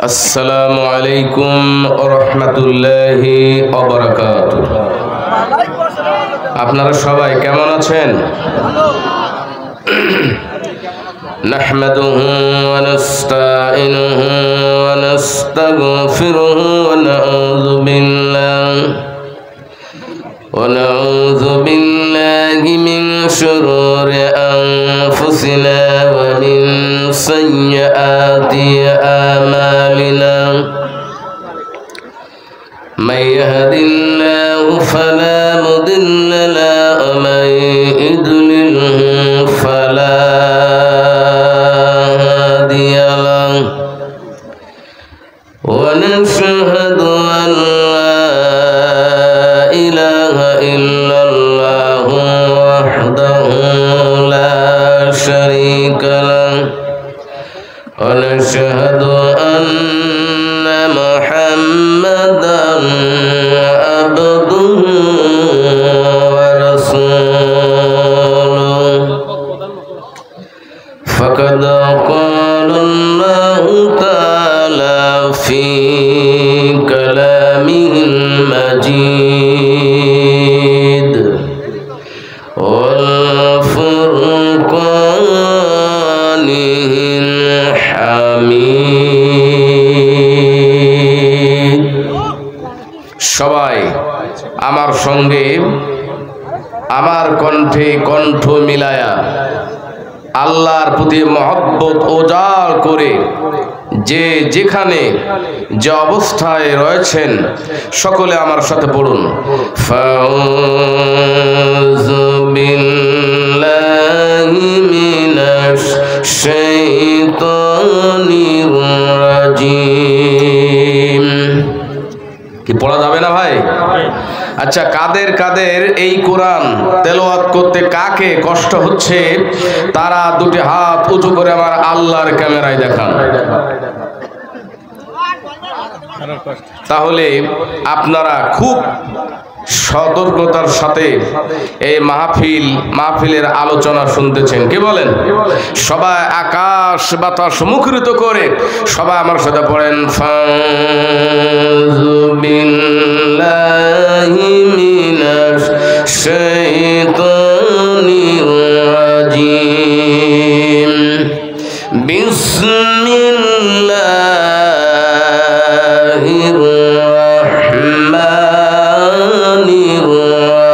আসসালামু আলাইকুম ওয়া রাহমাতুল্লাহি ওয়া বারাকাতুহু। আপনারা সবাই কেমন আছেন? নাহমাদুহু ওয়া নাস্তাইনুহু ওয়া নাস্তাগফিরুহু ওয়া নাউযু বিল্লাহি মিন শুরুরি আনফুসিনা ওয়া মিন সাইয়্যাতি আমালিনা। من يهد الله فلا مضل له ومن يضلله فلا هادي له ونشهد أن لا إله إلا الله وحده لا شريك له ونشهد أن محمدا عبده ورسوله فقد قال الله تعالى في كلامه المجيد والفرقانه الحميد। সবাই আমার সঙ্গে আমার কণ্ঠে কণ্ঠ মিলায়া আল্লাহর প্রতি মহব্বত উজাড় করে যে যেখানে যে অবস্থায় রয়েছেন সকলে আমার সাথে পড়ুন, ফাউযু বিল্লাহি মিনাশ শাইতানির রাজিম। কি পড়া যাবে না ভাই? আচ্ছা, কাদের কাদের এই কোরআন তেলাওয়াত করতে কাকে কষ্ট হচ্ছে তারা দুটি হাত উঁচু করে আমার আল্লাহর ক্যামেরায় দেখান। তাহলে আপনারা খুব সতর্কতার সাথে এই মাহফিলের আলোচনা শুনতেছেন। কি বলেন? সবাই আকাশ বাতাস মুখরিত করে সবাই আমার সাথে পড়েন, ফাউযু বিল্লাহি মিনাশ শাইতানির রাজিম। বিসমিল্লাহির রাহমানির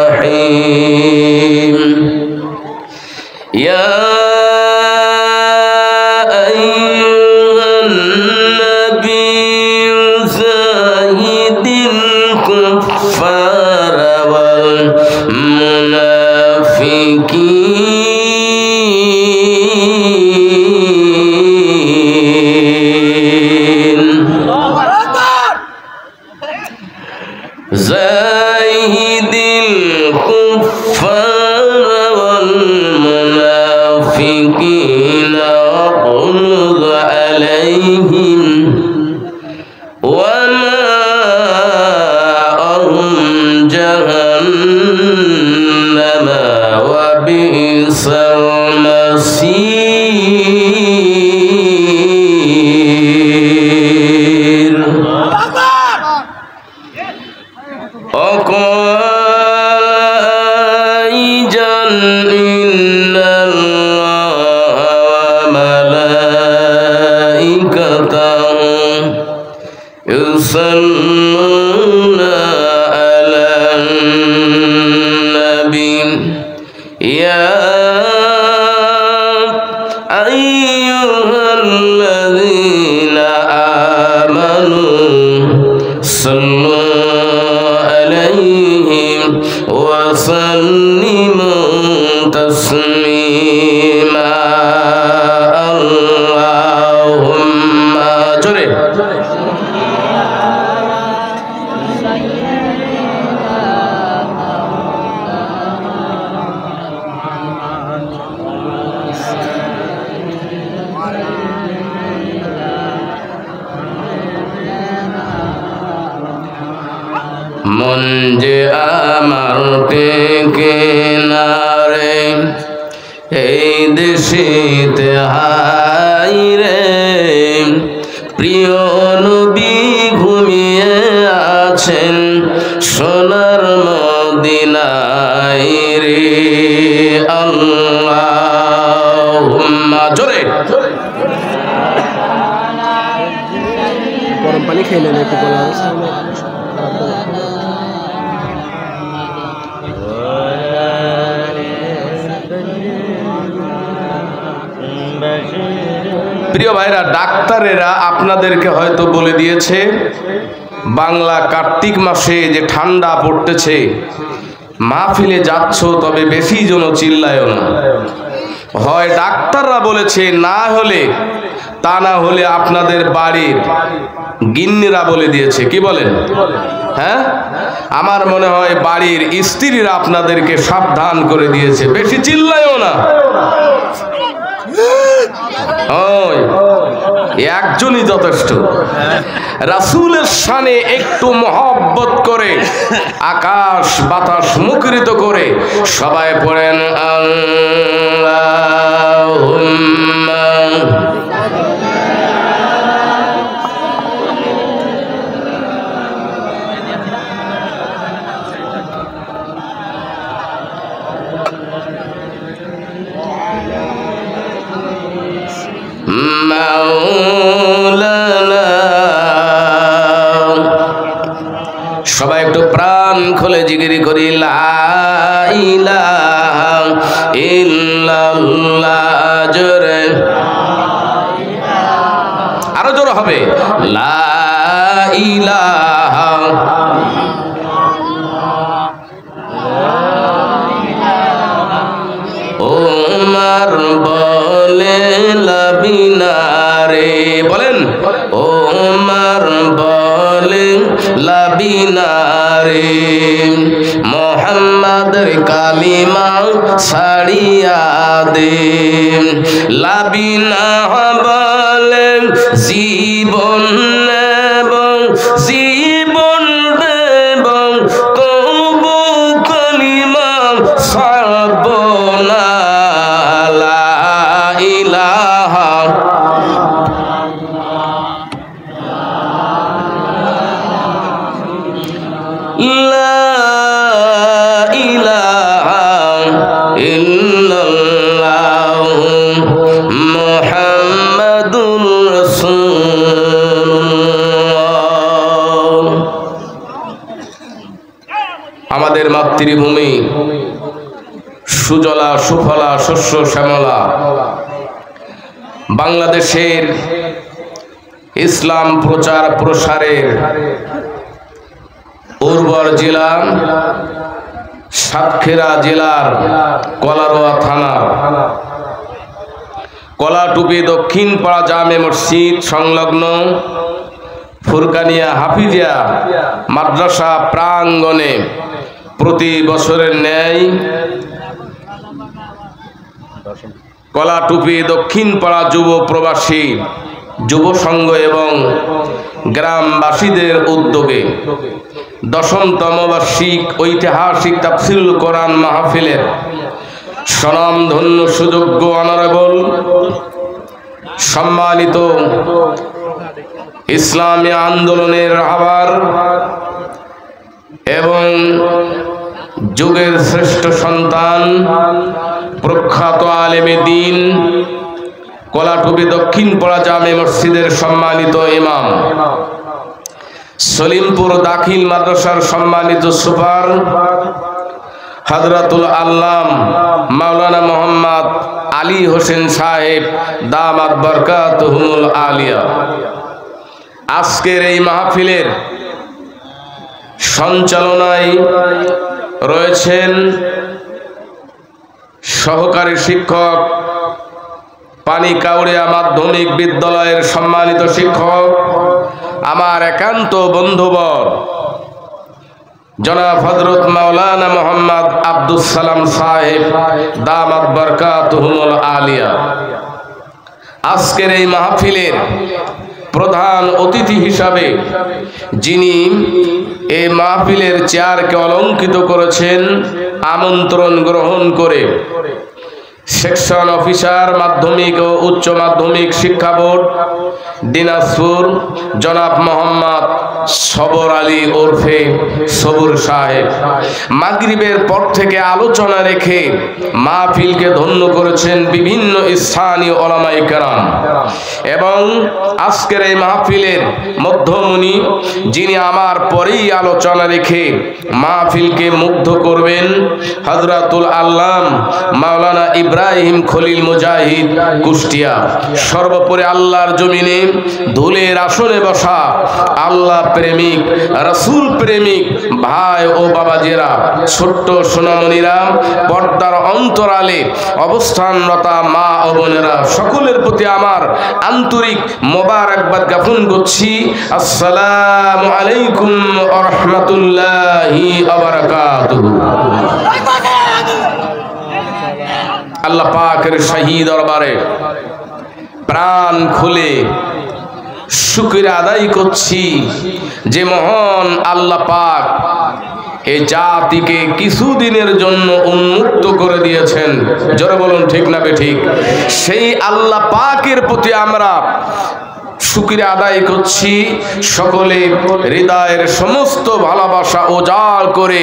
রাহিম। ইয়া আইয়ুহান নাবিয়্যু যাহিদিল কুফফারা ওয়াল মুনাফিকিন। যাহিদিল কুফফারা ওয়াল মুনাফিকিনা ওয়াগলুয আলাইহিম ওয়া মা'আহুম জাহান্নাম ওয়া বি'সাল মাসীর। অকয়জন ইন্নাল্লাহ ওয়া মালাইকাতাহু ইউসাল্লুনা আলান নবী ইয়া আইয়ুহাল্লাযীনা আমানু সাল্লু আলাইহি ওয়া সাল্লিমু তাসলিমা। আল্লাহুম্মা জোরে মন যে আমার টেকে না রে এই দেশেতে হাই রে প্রিয় নবী ঘুমিয়ে আছেন সোনার মদিনায় রে আল্লাহুম্মা জোরে গরম পানি খেলেন একটু বলা প্রিয় ভাইরা, ডাক্তারেরা আপনাদেরকে হয়তো বলে দিয়েছে বাংলা কার্তিক মাসে যে ঠান্ডা পড়তেছে, মাহফিলে যাচ্ছ তবে বেশি যেন চিল্লায় না। হয় ডাক্তাররা বলেছে, না হলে তা না হলে আপনাদের বাড়ির গিন্নিরা বলে দিয়েছে। কি বলেন? হ্যাঁ, আমার মনে হয় বাড়ির স্ত্রীরা আপনাদেরকে সাবধান করে দিয়েছে, বেশি চিল্লায়ও না। ওই একজনই যথেষ্ট। রাসূলের শানে একটু মহব্বত করে আকাশ বাতাস মুখরিত করে সবাই পড়েন আল্লাহুম্মা মাওলানা। সবাই একটু প্রাণ খুলে জিকির করি লা ইলাহা ইল্লাল্লাহ। জোরে আরো জোরে হবে লা ইলাহা। ওমর বলে লাবিনারে, বলেন ওমর বলে লাবিনারে, মোহাম্মদের কালিমা ছাড়িয়া দে। লাবিনা বলে জীবন এবং জীবন দেব, তবু কালিমা ছাড়ব না। লা ইলাহা লা ইলাহা ইল্লাল্লাহ মুহাম্মাদুর রাসূলুল্লাহ। আমাদের মাতৃভূমি সুজলা সুফলা শস্য শ্যামলা, বাংলাদেশের ইসলাম প্রচার প্রসারের উর্বর জেলা সাতক্ষীরা জেলার কলারোয়া থানা কলাটুপি দক্ষিণ পাড়া জামে মসজিদ সংলগ্ন ফুরকানিয়া হাফিজিয়া মাদ্রাসা প্রাঙ্গণে প্রতি বছরের ন্যায় কলাটুপি দক্ষিণ পাড়া যুব প্রবাসী যুব সংঘ এবং গ্রামবাসীদের উদ্যোগে 10তম বার্ষিক ঐতিহাসিক তাফসীরুল কোরআন মাহফিলের স্বনামধন্য সুযোগ্য অনারেবল সম্মানিত ইসলামী আন্দোলনের রাহবার এবং যুগের শ্রেষ্ঠ সন্তান প্রখ্যাত আলেমে দ্বীন কলাটুপি দক্ষিণ পাড়া জামে মসজিদের সম্মানিত ইমাম, সলিমপুর দাখিল মাদ্রাসার সম্মানিত সুপার হযরতুল আল্লাম মাওলানা মোহাম্মদ আলী হোসেন সাহেব দামাত বরকাতুহুল আলিয়া, আজকের এই মাহফিলের সঞ্চালনায় রয়েছেন সহকারী শিক্ষক পানিকাউড়িয়া মাধ্যমিক বিদ্যালয়ের সম্মানিত শিক্ষক আমার একান্ত বন্ধুবর জনাব হযরত মাওলানা মোহাম্মদ আব্দুস সালাম সাহেব দামাত বরকাতুহুল আলিয়া। আজকের এই মাহফিলের প্রধান অতিথি হিসাবে যিনি এই মাহফিলের চেয়ারকে অলঙ্কৃত করেছেন, আমন্ত্রণ গ্রহণ করে সেকশন অফিসার মাধ্যমিক ও উচ্চ মাধ্যমিক শিক্ষা বোর্ড দিনাজপুর জনাব মোহাম্মদ সবর আলী ওরফে সবুর সাহেব মাগরিবের পর থেকে আলোচনা রেখে মাহফিলকে ধন্য করেছেন বিভিন্ন স্থানীয় উলামায়ে কেরাম। এবং আজকের এই মাহফিলের মধ্যমণি যিনি আমার পরেই আলোচনা রেখে মাহফিলকে মুগ্ধ করবেন, হযরতুল আল্লাম মাওলানা ইব্রাহিম খলিল মুজাহিদ কুষ্টিয়া। সর্বোপরি আল্লাহর জমিনে ধুলের আসনে বসা আল্লাহ প্রেমিক রাসূল প্রেমিক ভাই ও বাবাজিরা, ছোট্ট সোনামণিরা, পর্দার অন্তরালে অবস্থানরতা মা ও বোনেরা, সকলের প্রতি আমার আন্তরিক মোবারকবাদ জ্ঞাপন করছি। আসসালামু আলাইকুম ওয়া রাহমাতুল্লাহি ওয়া বারাকাতুহু। আল্লাহ পাকের শাহী দরবারে প্রাণ খুলে শুকরিয়া আদায় করছি যে মহান আল্লাহ পাক এই জাতিকে কিছুদিনের জন্য উন্মুক্ত করে দিয়েছেন। জোরে বলুন ঠিক না বেঠিক? সেই আল্লাহ পাকের প্রতি আমরা শুকরিয়া আদায় করছি। সকলে হৃদয়ের সমস্ত ভালোবাসা উজাড় করে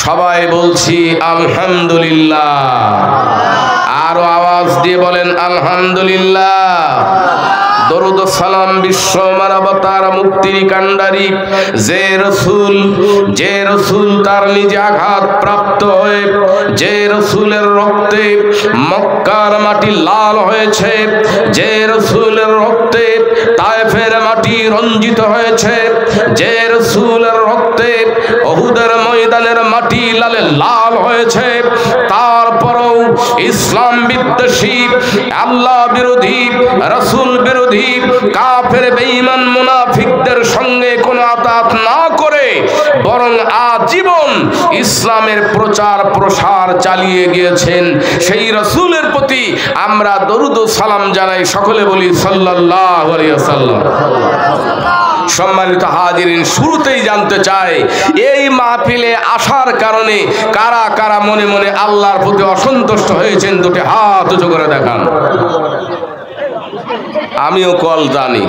সবাই বলছি আলহামদুলিল্লাহ। আরো আওয়াজ দিয়ে বলেন আলহামদুলিল্লাহ। দরুদ সালাম বিশ্ব মানবতার মুক্তির কান্ডারি যে রসুল তার নিজে আঘাত প্রাপ্ত হয়ে, যে রসুলের রক্তে মক্কার মাটি লাল হয়েছে, যে রসুলের রক্তে তায়েফের মাটি রঞ্জিত হয়েছে, যে রসুলের রক্তে উহুদের ময়দানের মাটি লালে লাল হয়েছে, তারপরও ইসলাম বিদ্বেষী, আল্লাহ বিরোধী, রাসূল বিরোধী কাফের বেঈমান মুনাফিকদের সঙ্গে কোনো আতাত না করে বরং আজীবন ইসলামের প্রচার প্রসার চালিয়ে গিয়েছেন সেই রাসূলের প্রতি আমরা দরুদ ও সালাম জানাই। সকলে বলি সাল্লাল্লাহু আলাইহি ওয়াসাল্লাম। সম্মানিত হাজিরিন, শুরুতেই জানতে চাই এই মাহফিলে আসার কারণে কারা কারা মনে মনে আল্লাহর প্রতি অসন্তুষ্ট হয়েছেন? দুটি হাত উঁচু করে দেখান। আমিও কল জানি,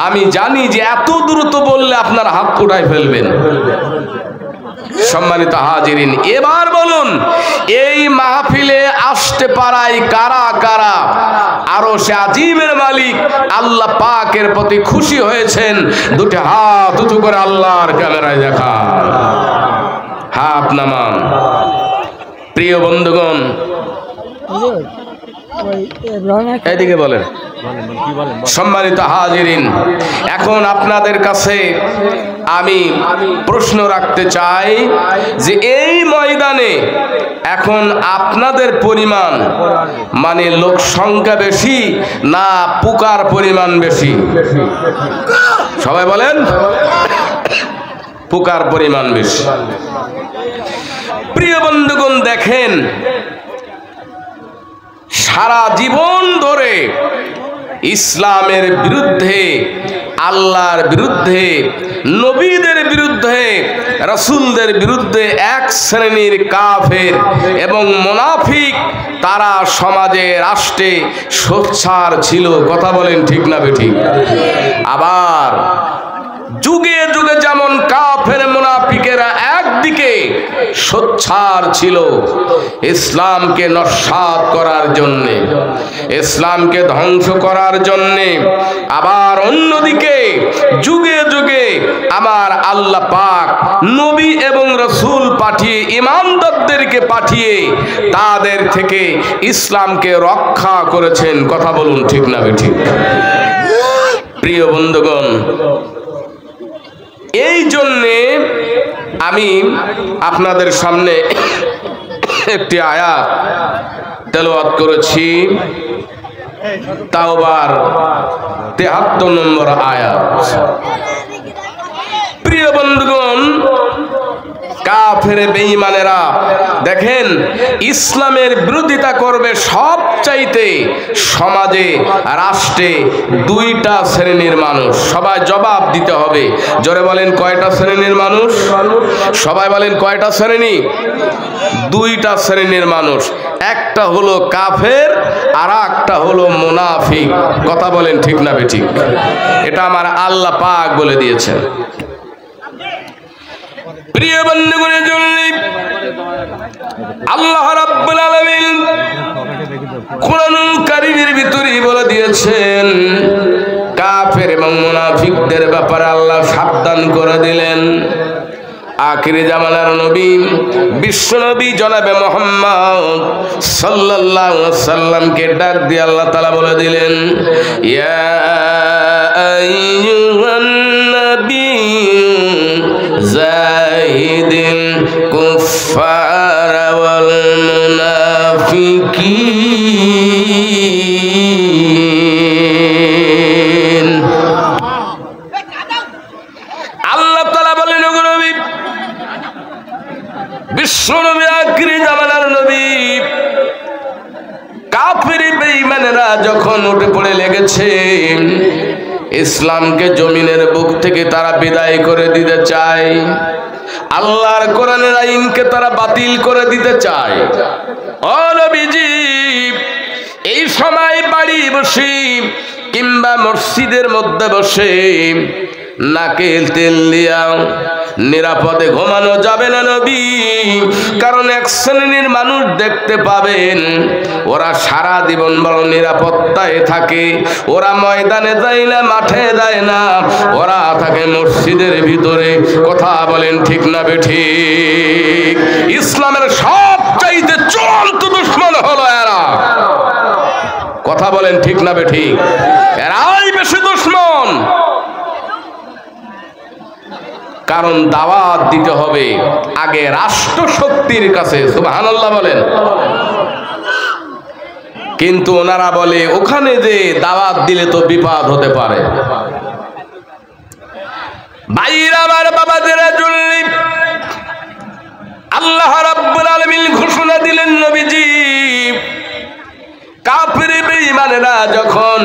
আমি জানি যে এত দ্রুত বললে আপনার হাত উঠায় ফেলবেন। সম্মানিত হাজিরিন, এবার বলুন এই মাহফিলে আসতে পারাই কারা কারা আরশে আজিমের মালিক আল্লাহ পাকের প্রতি খুশি হয়েছেন? দুটি হাত উঁচু করে আল্লাহর ক্যামেরায় দেখান, হাত নামান। প্রিয় বন্ধুগণ, এদিকে বলেন। সম্মানিত হাজিরিন, এখন আপনাদের কাছে আমি প্রশ্ন রাখতে চাই যে এই ময়দানে এখন আপনাদের পরিমাণ মানে লোক সংখ্যা বেশি না পুকার পরিমাণ বেশি? সবাই বলেন পুকার পরিমাণ বেশি। প্রিয় বন্ধুগণ, দেখেন সারা জীবন ধরে ইসলামের বিরুদ্ধে, আল্লাহর বিরুদ্ধে, নবীদের বিরুদ্ধে, রাসূলদের বিরুদ্ধে এক শ্রেণীর কাফের এবং মুনাফিক তারা সমাজে রাষ্ট্রে সোচ্চার ছিল। কথা বলেন ঠিক না বেঠিক? আবার যুগে যুগে যেমন কাফের মুনাফিকেরা একদিকে সোচ্চার ছিল ইসলামকে নস্যাৎ করার জন্য, ইসলামকে ধ্বংস করার জন্য, আবার অন্যদিকে যুগে যুগে আমার আল্লাহ পাক নবী এবং রাসূল পাঠিয়ে, ইমানদারদেরকে পাঠিয়ে তাদের থেকে ইসলামকে রক্ষা করেছেন। কথা বলুন ঠিক না বেঠিক? প্রিয় বন্ধুগণ, এই জন্যে আমি আপনাদের সামনে একটি আয়াত তেলাওয়াত করেছি, তাওবার ৭৩ নম্বর আয়াত। প্রিয় বন্ধুগণ, কাফের বেঈমানেরা দেখেন ইসলামের বিরোধিতা করবে সবচাইতে সমাজে রাষ্ট্রে দুইটা শ্রেণীর মানুষ। সবাই জবাব দিতে হবে। জোরে বলেন কয়টা শ্রেণীর মানুষ? সবাই বলেন কয়টা শ্রেণী? দুইটা শ্রেণীর মানুষ। একটা হলো কাফের আর একটা হলো মুনাফিক। কথা বলেন ঠিক না বেঠিক? এটা আমার আল্লাহ পাক বলে দিয়েছেন। প্রিয় বন্ধুগণের জন্য আল্লাহ রাব্বুল আলামিন কোরআনুল কারীমের ভিতরে বলে দিয়েছেন কাফের এবং মুনাফিকদের ব্যাপারে আল্লাহ সাবধান করে দিলেন। আখিরি জামানার নবী বিশ্ব নবী জনাবে মুহাম্মদ সাল্লাল্লাহু আলাইহি ওয়াসাল্লামকে ডাক দিয়ে আল্লাহ তাআলা বলে দিলেন, ইয়া আইয়ুহান নবী জাহিদিল কুফার ওয়াল মুনাফিকিন। আল্লাহ তাআলা বলেন, ওগো নবী, বিশ্ব নবী আখিরি জামানার নবী, কাফের বেঈমানেরা যখন উঠে পড়ে লেগেছে, ইসলামকে জমিনের বুক থেকে তারা বিদায় করে দিতে চায়, আল্লাহর কোরআনের আইনকে তারা বাতিল করে দিতে চায়। ও নবীজি, এই সময় বাড়ি বসে কিংবা মসজিদের মধ্যে বসে নাকে তেল দিয়া নিরাপদে ঘুমানো যাবে না নবী। কারণ এক শ্রেণীর মানুষ দেখতে পাবেন ওরা সারা জীবন বড় নিরাপত্তায় থাকে, ওরা ময়দানে যায় না, মাঠে যায় না, ওরা থাকে মসজিদের ভিতরে। কথা বলেন ঠিক না বেঠিক? ইসলামের সবচাইতে চূড়ান্ত দুশমন হলো এরা। কথা বলেন ঠিক না বেঠিক? এরাই বেশি দুশমন। কারণ দাওয়াত দিতে হবে আগে রাষ্ট্র শক্তির কাছে। সুবহানাল্লাহ বলেন। কিন্তু ওনারা বলে ওখানে যে দাওয়াত দিলে তো বিপদ হতে পারে। ভাইরা আমার, বাবাদেরা, জুল্লি, আল্লাহ রাব্বুল আলামিন ঘোষণা দিলেন, নবীজি, কাফের বেঈমানেরা যখন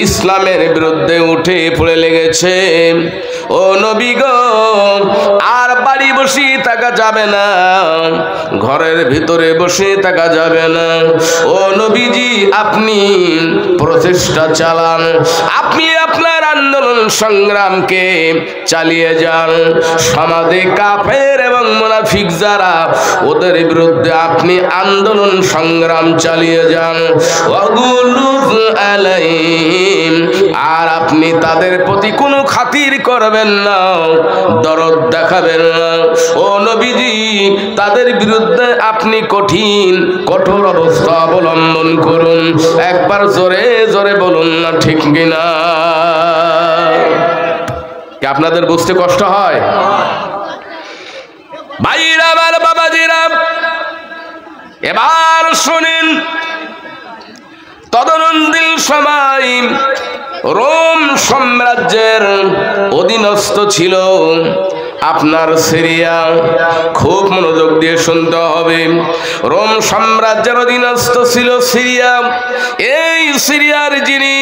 ইসলামের বিরুদ্ধে উঠে পড়ে লেগেছে, ও নবী গো, আর বাড়ি বসে থাকা যাবে না, ঘরের ভিতরে বসে থাকা যাবে না। ও নবীজি, আপনি প্রচেষ্টা চালান, আপনি আপনার আন্দোলন সংগ্রামকে চালিয়ে যান। সমাজে কাফের এবং মুনাফিক যারা, ওদের বিরুদ্ধে আপনি আন্দোলন সংগ্রাম চালিয়ে যান। আর আপনি তাদের প্রতি কোনো খাতির করবেন না, দরদ দেখাবেন না। ও নবীজি, তাদের বিরুদ্ধে আপনি কঠোর অবস্থা অবলম্বন করুন। একবার জোরে জোরে বলুন না ঠিক কিনা? কি আপনাদের বুঝতে কষ্ট হয়? ভাইরা আমার, বাবাজিরা, এবার শুনেন। তদনন্দিল সময় রোম সাম্রাজ্যের অধীনস্থ ছিল আপনার সিরিয়া। খুব মনোযোগ দিয়ে শুনতে হবে। রোম সাম্রাজ্যের অধীনস্থ ছিল সিরিয়া। এই সিরিয়ার যিনি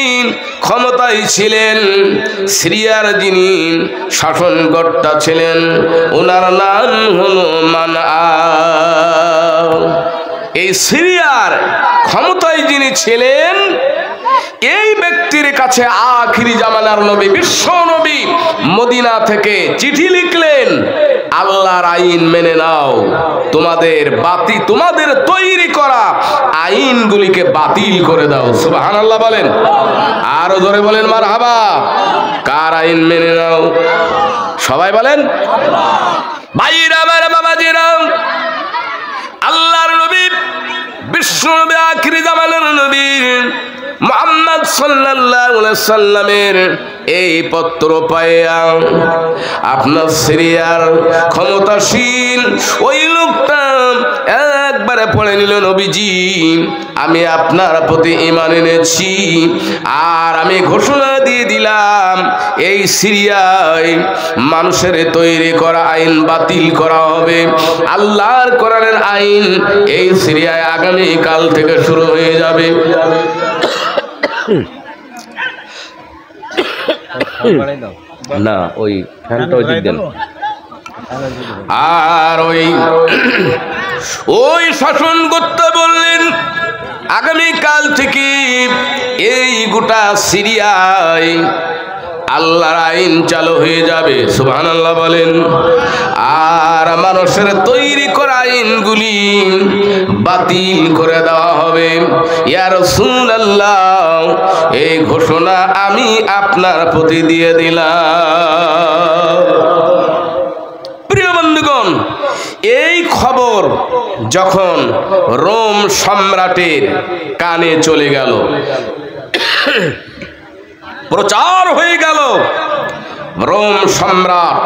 ক্ষমতায় ছিলেন, সিরিয়ার যিনি শাসনকর্তা ছিলেন, ওনার নাম হলো মানআ। এই সিরিয়ার ক্ষমতায় যিনি ছিলেন, এই ব্যক্তির কাছে আখিরি জামানার নবী বিশ্ব নবী মদিনা থেকে চিঠি লিখলেন, আল্লাহর আইন মেনে নাও, তোমাদের তৈরি করা আইনগুলিকে বাতিল করে দাও। সুবহানাল্লাহ বলেন। আরো জোরে বলেন মারহাবা। কার আইন মেনে নাও? সবাই বলেন। ভাইরা আমার, বাবাজিরা, আল্লাহর নবী বিশ্ব নবী আখিরি জামানার নবী মুহাম্মদ সাল্লাল্লাহু আলাইহি সাল্লামের এই পত্র পাইয়া আপনার সিরিয়ার ক্ষমতাশীল ওই লোকটা একবারে পড়ে নিল, নবীজি আমি আপনার প্রতি ঈমান এনেছি, আর আমি ঘোষণা দিয়ে দিলাম এই সিরিয়ায় মানুষের তৈরি করা আইন বাতিল করা হবে। আল্লাহর কোরআনের আইন এই সিরিয়ায় আগামী কাল থেকে শুরু হয়ে যাবে। না ওই ফ্যানটা ওই দিক দেন। আর ওই শাসন করতে বললেন আগামী কাল থেকে এই গোটা সিরিয়ায় আল্লাহর আইন চালু হয়ে যাবে, সুবহানাল্লাহ বলেন। আর মানুষের তৈরি করা আইনগুলি বাতিল করে দেওয়া হবে। ইয়া রাসূলুল্লাহ এই ঘোষণা আমি আপনার প্রতি দিয়ে দিলাম। প্রিয় বন্ধুগণ, এই খবর যখন রোম সম্রাটের কানে চলে গেল, প্রচার হয়ে গেল, রোম সম্রাট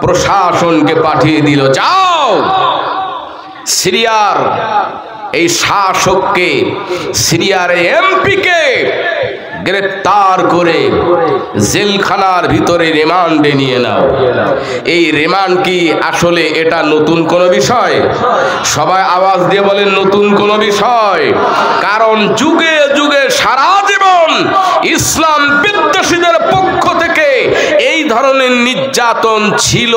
প্রশাসনকে পাঠিয়ে দিল, যাও সিরিয়ার এই শাসককে, সিরিয়ার এমপিকে গ্রেপ্তার করে জেলখানার ভিতরে রিমান্ডে নিয়ে নাও। এই রিমান্ড কি আসলে এটা নতুন কোনো বিষয়? সবাই আওয়াজ দিয়ে বলেন নতুন কোনো বিষয়। কারণ যুগে যুগে সারা জীবন ইসলাম বিদ্বেষীদের পক্ষ থেকে এই ধরনের নির্যাতন ছিল,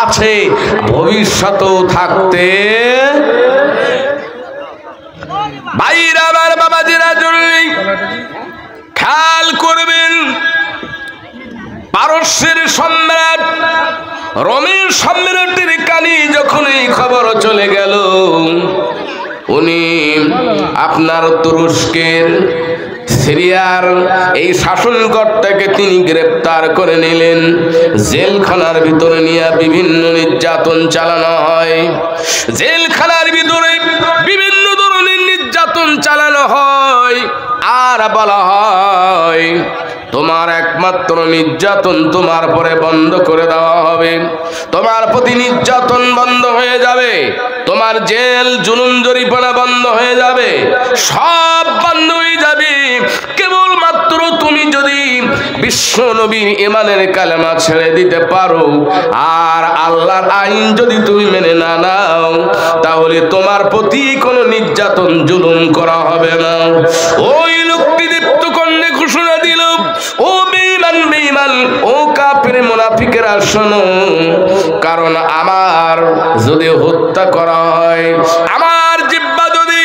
আছে, ভবিষ্যতেও থাকতে। ভাইরা আমার, বাবাজিরা, জরুরি খেয়াল করবেন, পারস্যের সম্রাট রোমের সম্রাটের কানে যখন এই খবর চলে গেল, উনি আপনার তুরস্কের সিরিয়ার এই শাসনকর্তাকে তিনি গ্রেপ্তার করে নিলেন, জেলখানার ভিতরে নিয়ে বিভিন্ন নির্যাতন চালানো হয়। জেলখানার ভিতরে বিভিন্ন ধরনের নির্যাতন চালানো হয়, আর বলা হয় তোমার একমাত্র নির্যাতন তোমার পরে বন্ধ করে দেওয়া হবে, তোমার প্রতি নির্যাতন বন্ধ হয়ে যাবে, তোমার জেল জুলুম জরিমানা বন্ধ হয়ে যাবে, সব বন্ধ হয়ে যাবে। কেবলমাত্র তুমি যদি বিশ্ব নবীর ঈমানের কালেমা ছেড়ে দিতে পারো আর আল্লাহর আইন যদি তুমি মেনে না নাও, তাহলে তোমার প্রতি কোনো নির্যাতন জুলুম করা হবে না। ওই লোকটি দীপ্ত কণ্ঠে ঘোষণা দিল, ও বেঈমান, বেঈমান, ও কাফের মুনাফিকেরা শোনো, কারণ আমার যদি হত্যা করা হয়, আমার জিহ্বা যদি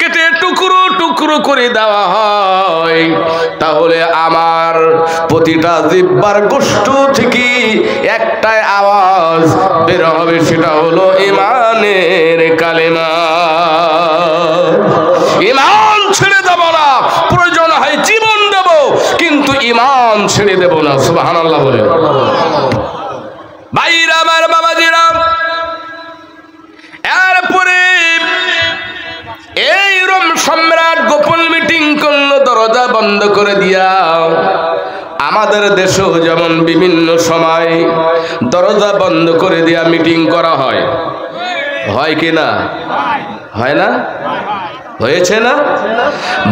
কেটে টুকরো টুকরো করে দেওয়া হয়, তাহলে আমার প্রতিটা জিহ্বার গোষ্ঠ থেকে একটাই আওয়াজ বের হবে, সেটা হলো ঈমানের কালেমা। ঈমান ছেড়ে দেব না, প্রয়োজন হয় জীবন দেব, কিন্তু ঈমান ছেড়ে দেব না। সুবহানাল্লাহ বলে। ভাইরা আমার, বাবাজিরা, এরপরে এই রোম সম্রাট গোপন মিটিং করলো, দরজা বন্ধ করে দিয়া। আমাদের দেশেও যেমন বিভিন্ন সময় দরজা বন্ধ করে দিয়া মিটিং করা হয়, হয় কি না? হয় না? হয়েছে না?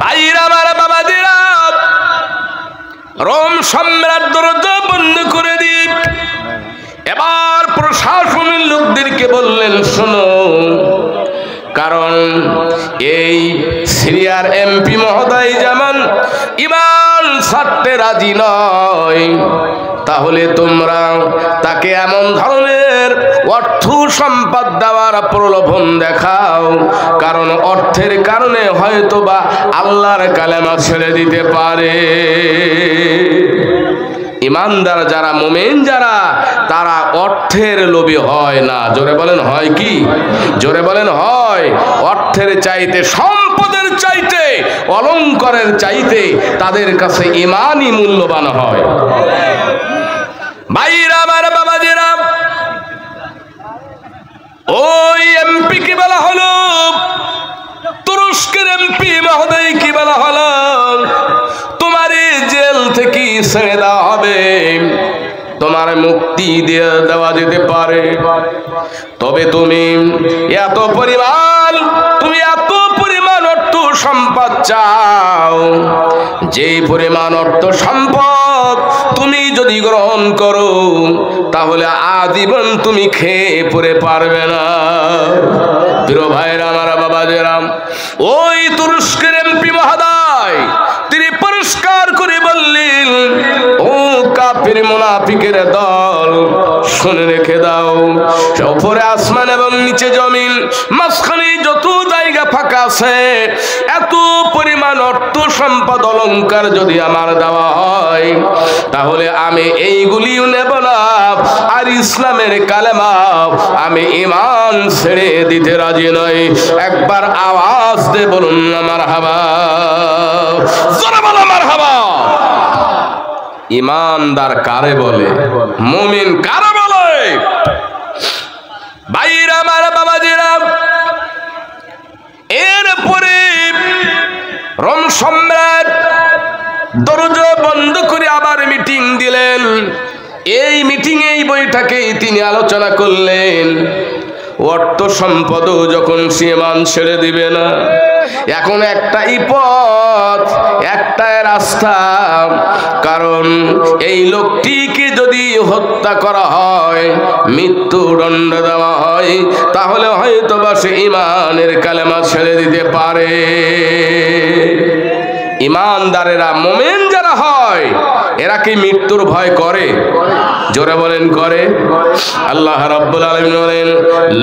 ভাইরা আমার, বাবাজিরা, রোম সম্রাট দরজা বন্ধ করে দিয়ে এবার প্রশাসনের লোকদেরকে বললেন, শোনো, কারণ এই সিরিয়ার এমপি মহোদয় যেমন ঈমান ছাড়তে রাজি নয়, তাহলে তোমরা তাকে এমন ধরনের অর্থ সম্পদ দেওয়ার প্রলোভন দেখাও, কারণ অর্থের কারণে হয়তোবা আল্লাহর কালেমা ছেড়ে দিতে পারে। ইমানদার যারা, মুমিন যারা, তারা অর্থের লোভী হয় না। জোরে বলেন হয় কি? জোরে বলেন হয়। অর্থের চাইতে, সম্পদের চাইতে, অলংকারের চাইতে তাদের কাছে ঈমানই মূল্যবান হয়। ভাইরা আমার, বাবাজিরা, ওই এমপি কি বলা হলো, তুরস্কের এমপি মহোদয় কি বলা হলো, তোমার জেল থেকে ছেড়ে দেওয়া হবে, তোমার মুক্তি দেওয়া যেতে পারে, তবে তুমি এত পরিমাণ সম্পদ চাও, যেই পরিমাণ অর্থ সম্পদ তুমি যদি গ্রহণ করো তাহলে আজীবন তুমি খেয়ে পরে পারবে না। প্রিয় ভাইরা আমার, বাবাজেরা, ওই তুরস্কের এমপি মহোদয় তিনি পরিষ্কার করে বললেন, ও কাফির মুনাফিকের দল, শুনে রেখে দাও, উপরে আসমান এবং নিচে জমিন, মাঝখানে যত জায়গা ফাঁকা আছে, এত পরিমাণ অর্থ সম্পদ অলংকার যদি আমার দেওয়া হয় তাহলে আমি এইগুলিও নেব না, আর ইসলামের কালেমা আমি ঈমান ছেড়ে দিতে রাজি নই। একবার আওয়াজ দিয়ে বলুন না মারহাবা, জোরে বলো মারহাবা। ঈমানদার কারে বলে? মুমিন কারে বলে? ভাইরা আমার, বাবাজিরা, এরপরে রোম সম্রাট দরজা বন্ধ করে আবার মিটিং দিলেন। এই মিটিং, এই বইটাকেই তিনি আলোচনা করলেন। অর্থ সম্পদও যখন সীমান ছেড়ে দিবে না, এখন একটাই পথ, একটাই রাস্তা, কারণ এই লোকটিকে যদি হত্যা করা হয়, মৃত্যুদণ্ড দেওয়া হয়, তাহলে হয়তো বা সে ঈমানের কালেমা ছেড়ে দিতে পারে। ঈমানদারেরা, মুমিন যারা হয়, এরা কি মৃত্যুর ভয় করে? জোরে বলেন, করে। আল্লাহ রাব্বুল আলামিন বলেন,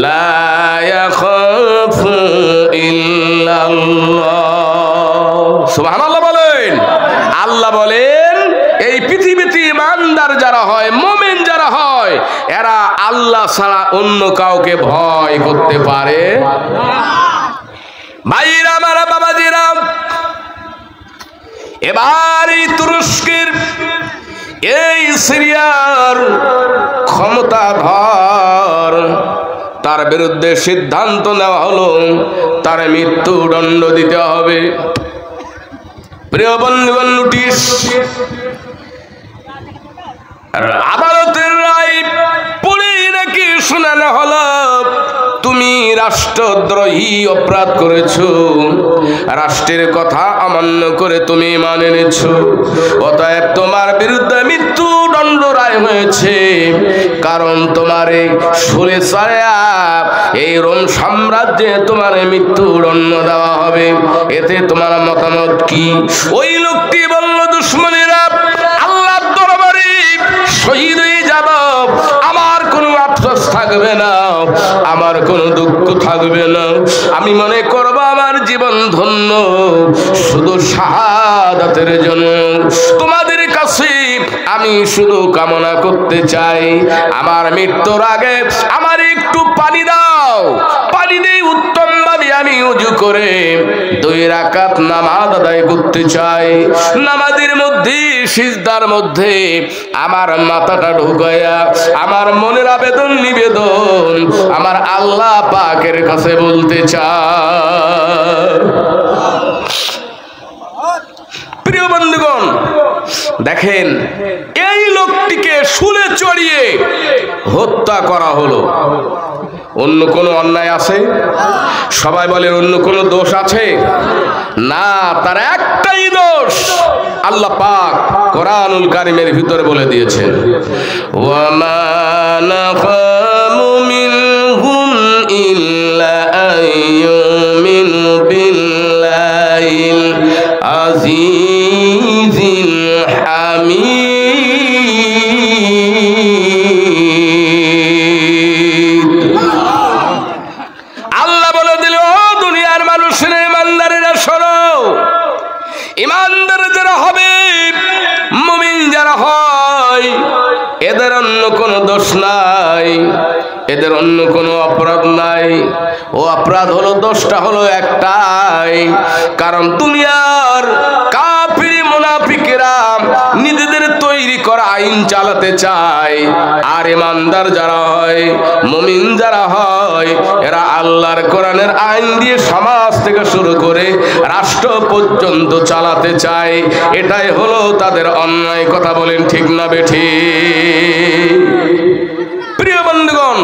লা ইয়াখাফু ইল্লাল্লাহ। সুবহানাল্লাহ বলেন। আল্লাহ বলেন, এই পৃথিবীতে ঈমানদার যারা হয়, মুমিন যারা হয়, এরা আল্লাহ ছাড়া অন্য কাউকে ভয় করতে পারে না। ভাইরা আমার, বাবাজিরা, এবার এই তুরস্কের, এই সিরিয়ার ক্ষমতাধর, তার বিরুদ্ধে সিদ্ধান্ত নেওয়া হলো তার মৃত্যুদণ্ড দিতে হবে। প্রিয় বন্ধুগণ, নোটিশ, আদালতের রায় পড়ে নাকি শোনানো হলো, তুমি রাষ্ট্রদ্রোহী অপরাধ করেছো, রাষ্ট্রের কথা অমান্য করে তুমি মানে নিয়েছো, অতএব তোমার বিরুদ্ধে মৃত্যুদণ্ড রায় হয়েছে। কারণ তোমার এই সুরে সায়া এই রোম সাম্রাজ্যে তোমার মৃত্যুদণ্ড দেওয়া হবে। এতে তোমার মতামত কি? ওই লোকটি বলল, দুশ্মনেরা আল্লাহর দরবারে শহীদ হয়ে যাব, আমার কোনো আফসোস থাকবে না, আমার কোনো দুঃখ থাকবে না, আমি মনে করব আমার জীবন ধন্য শুধু শাহাদাতের জন্য। তোমাদের কাছে আমি শুধু কামনা করতে চাই, আমার মৃত্যুর আগে আমার একটু পানি দাও, পানি দিয়ে উত্তম ভাবে আমি ওযু করে 2 রাকাত নামাজ আদায় করতে চাই। নামাজের মধ্যে, সিজদার মধ্যে আমার মাথাটা ঢুকায়া আমার মনের আবেদন নিবেদন আমার আল্লাহ পাকের কাছে বলতে চাই। প্রিয় বন্ধুগণ, দেখেন, এই লোকটিকে শুলে চড়িয়ে হত্যা করা হলো। অন্য কোনো অন্যায় আছে? সবাই বলেন, অন্য কোনো দোষ আছে? না, তার একটাই দোষ আল্লাহ পাক কোরআনুল কারীমের ভিতরে বলে দিয়েছেন, ওয়া মা নাকামু মিনহুম ইল্লা আইয়ুমিনু বিল্লাহিল আজিজিল হামিদ। আল্লাহ বলে দিল, ও দুনিয়ার মানুষের ইমানদারেরা শোনো, ইমানদার যারা হবে, মুমিন যারা হয়, এদের অন্য কোনো দোষ নাই, এদের অন্য কোনো অপরাধ নাই। ও অপরাধ হলো, দোষটা হলো একটাই, কারণ দুনিয়ার কাফির মুনাফিকেরা নিজেদের তৈরি করা আইন চালাতে চায়, আর ইমানদার যারা হয়, মুমিন যারা হয়, এরা আল্লাহর কোরআনের আইন দিয়ে সমাজ থেকে শুরু করে রাষ্ট্র পর্যন্ত চালাতে চায়। এটাই হলো তাদের অন্যায়। কথা বলেন ঠিক না বেঠিক? প্রিয় বন্ধুগণ,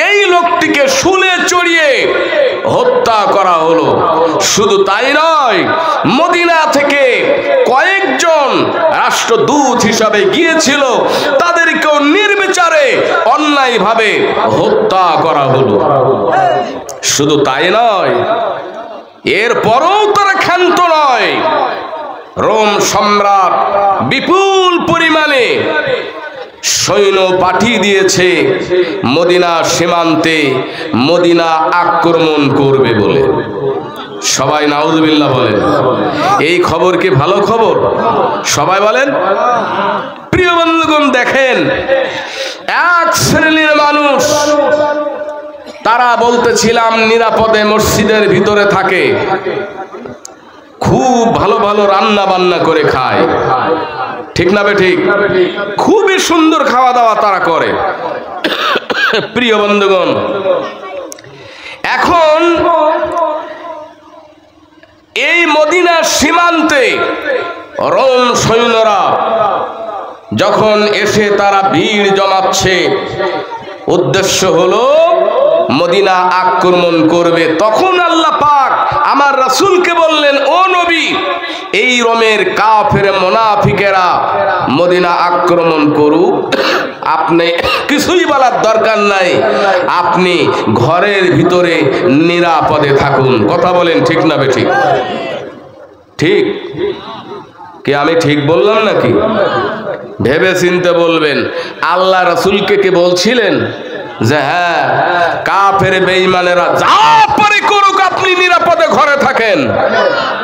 এই লোকটিকে শুলে চড়িয়ে হত্যা করা হলো। শুধু তাই নয়, মদিনা থেকে কয়েকজন রাষ্ট্রদূত হিসাবে গিয়েছিল, তাদেরকেও নির্বিচারে অন্যায়ভাবে হত্যা করা হলো। শুধু তাই নয়, এরপরও তারা ক্ষান্ত নয়। রোম সম্রাট বিপুল পরিমাণে সৈন্য পাঠিয়ে দিয়েছে মদিনা সীমান্তে মদিনা আক্রমণ করবে বলে। সবাই নাউজুবিল্লাহ বলেন। এই খবর কি ভালো খবর? সবাই বলেন। প্রিয় বন্ধুগণ, দেখেন, এক শ্রেণীর মানুষ, তারা বলতেছিলাম নিরাপদে মসজিদের ভিতরে থাকে, খুব ভালো ভালো রান্না বান্না করে খায়, ঠিক না বেঠিক? খুবই সুন্দর খাওয়া দাওয়া তারা করে। প্রিয় বন্ধুগণ, এখন এই মদিনা সীমান্তে রোম সৈন্যরা যখন এসে তারা ভিড় জমাচ্ছে, উদ্দেশ্য হলো মদিনা আক্রমণ করবে, তখন আল্লাহ পাক আমার রাসূলকে বললেন, ও নবী, এই রোমের কাফের মুনাফিকেরা মদিনা আক্রমণ করুক, আপনি কিছুই বলার দরকার নাই, আপনি ঘরের ভিতরে নিরাপদে থাকুন। কথা বলেন, ঠিক না বেঠিক? ঠিক কি আমি ঠিক বললাম নাকি? ভেবে চিনতে বলবেন। আল্লাহ রাসূলকে কে বলছিলেন যে হ্যাঁ, কাফের বেঈমানেরা যা পারে করুক, আপনি নিরাপদে ঘরে থাকেন,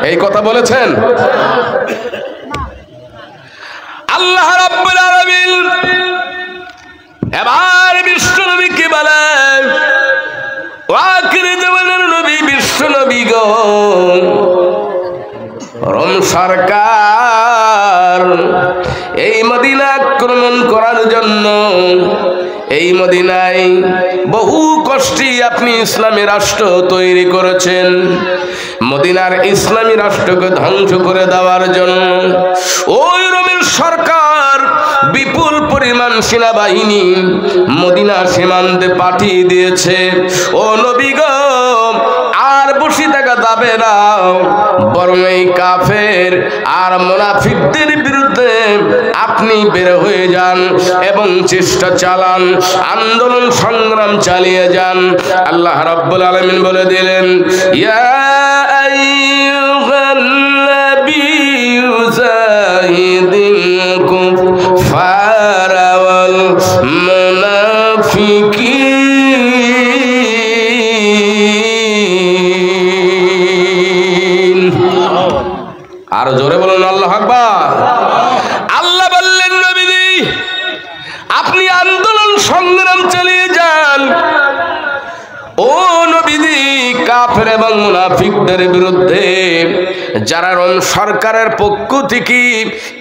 এই কথা বলেছেন? আল্লাহ রাব্বুল আলামিন এবার বিশ্ব নবীকে বলেন, ও আখিরি জামানার নবী, বিশ্ব নবী গো, রোম সরকার এই মদিনা আক্রমণ করার জন্য এই মদিনায় বহু কষ্টে আপনি ইসলামী রাষ্ট্র তৈরি করেছেন। মদিনার ইসলামী রাষ্ট্রকে ধ্বংস করে দেওয়ার জন্য ওই রোমের সরকার বিপুল পরিমাণ সেনাবাহিনী মদিনা সীমান্তে পাঠিয়ে দিয়েছে। ও নবী গো, আর বসে থাকা যাবে না, বরং এই কাফের আর মুনাফিকদের বিরুদ্ধে আপনি বের হয়ে যান এবং চেষ্টা চালান, আন্দোলন সংগ্রাম চালিয়ে যান। আল্লাহ রাব্বুল আলামিন বলে দিলেন, ইয়া আইয়ুহান নাবিয়্যু যাহিদিল কুফারা ওয়াল মুনাফিকিন। আর জোরে বলুন আল্লাহু আকবার। আল্লাহ বললেন, নবীজি, আপনি আন্দোলন সংগ্রাম চালিয়ে যান। ও নবীজি, কাফের এবং মুনাফিকদের বিরুদ্ধে যারা রোম সরকারের পক্ষ থেকে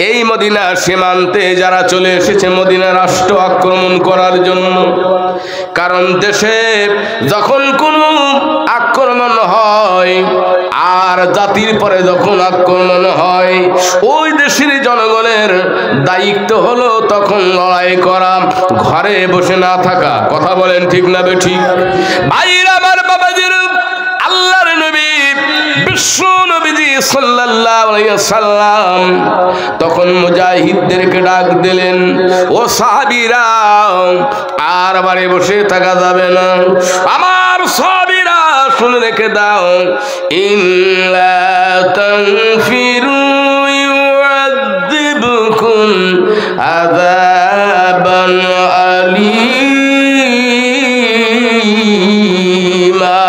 এই মদিনা সীমান্তে যারা চলে এসেছে মদিনা রাষ্ট্র আক্রমণ করার জন্য, কারণ দেশে যখন কোনো আক্রমণ হয় আর জাতির পরে যখন আক্রমণ হয়, ওই দেশের জনগণের দায়িত্ব হলো তখন লড়াই করা, ঘরে বসে না থাকা। কথা বলেন, ঠিক না বেঠিক? ভাইরা আমার, বাবাজির, আল্লাহর নবী বিশ্ব নবীজি সাল্লাল্লাহু আলাইহি ওয়াসাল্লাম তখন মুজাহিদদেরকে ডাক দিলেন, ও সাহাবীরা, আর বাড়ি বসে থাকা যাবে না। আমার সাহাবীরা শুনে রেখে দাও, ইল্লা তানফিরু ইউআযিবকুম আযাবান আলীমা।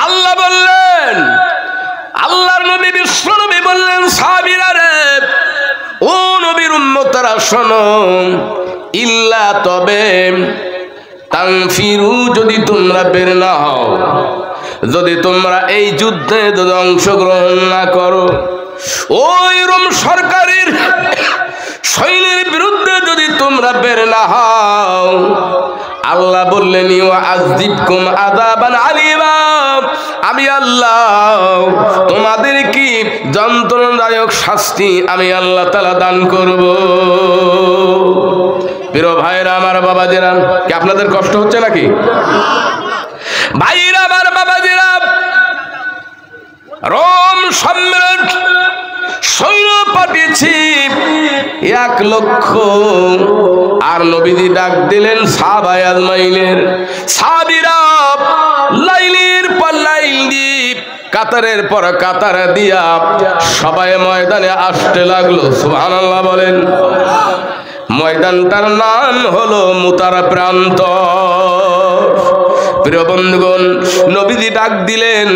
আল্লাহ বললেন, আল্লাহর নবী বিশ্ব নবী বললেন, সাহাবীরা রে, ও নবীর উম্মতরা শোনো, ইল্লা তবে, তানফিরু যদি তোমরা বের না হও, যদি তোমরা এই যুদ্ধে যদি অংশগ্রহণ না করো, ওই রোম সরকারের সৈন্যের বিরুদ্ধে যদি তোমরা বের না হও, আল্লাহ বললেন, ইউআযিবকুম আযাবান আলীমা, আমি আল্লাহ তোমাদের কি যন্ত্রণাদায়ক শাস্তি আমি আল্লাহ তাআলা দান করব। প্রিয় ভাইরা আমার বাবাজিরা, কি আপনাদের কষ্ট হচ্ছে নাকি? ভাইরা আমার বাবাজিরা, রোম সম্রাট সৈন্য পাঠিয়েছি 1 লক্ষ। আর নবীজি ডাক দিলেন সাহাবায়ে আজমাইনের, সাহাবীরা লাইনের পর লাইন দিয়ে কাতারের পর কাতার দিয়া সবাই ময়দানে আসতে লাগলো। সুবহানাল্লাহ বলেন। ময়দানটার নাম হলো মুতার প্রান্ত। প্রিয় বন্ধুগণ, নবীজি ডাক দিলেন,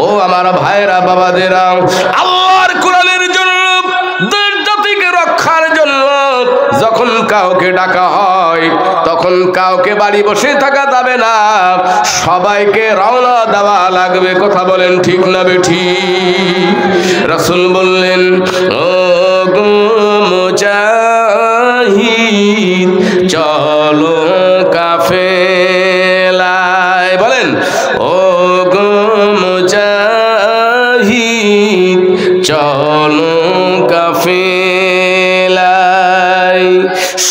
ও আমার ভাইরা বাবাদেরা, আল্লাহর কোরআনের জন্য, দেশ জাতিকে রক্ষার জন্য যখন কাউকে ডাকা হয় তখন কাউকে বাড়ি বসে থাকা যাবে না, সবাইকে রওনা দেওয়া লাগবে। কথা বলেন ঠিক না বেঠিক? রাসূল বললেন, ও গো মুজাহিদ চলো কাফেলায়। বলেন, ও গো মুজাহিদ চলো কাফেলায়,